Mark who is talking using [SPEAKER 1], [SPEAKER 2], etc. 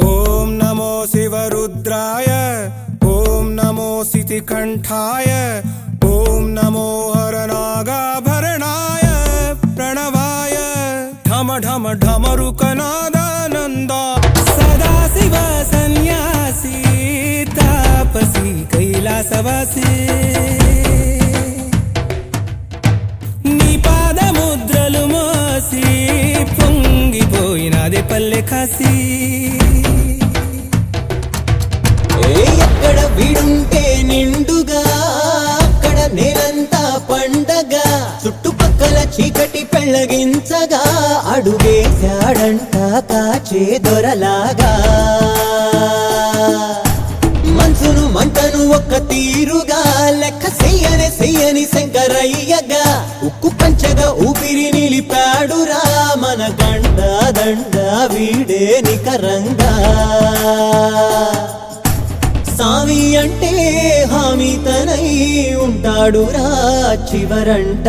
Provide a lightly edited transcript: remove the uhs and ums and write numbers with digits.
[SPEAKER 1] ఓం నమో శివరుద్రాయ, ఓం నమో సితికంఠాయ, ఓం నమో హరనాగాభరణాయ ప్రణవాయ ఢమ ఢమ ఢమరుకనాదానంద సదాశివ సన్యాసి తాపసి కైలాసవాసి నీ పాదముద్రలు మోసి పొంగిపోయినది పల్లె కాసి
[SPEAKER 2] ఎక్కడ వీడుంటే నిండుగా అక్కడ నేనంతా పండగ చుట్టుపక్కల చీకటి పెళ్ళగించగా అడుగేశాడంట కాచే దొరలాగా మనసును మంటను ఒక్క తీరుగా లెక్క చెయ్యని శంకరయ్యగా ఉక్కు పంచగా ఊపిరి నిలిపాడురా మన గండ దండ వీడే నికరంగా సామి అంటే హామీ తనై ఉంటాడురా చివరంట.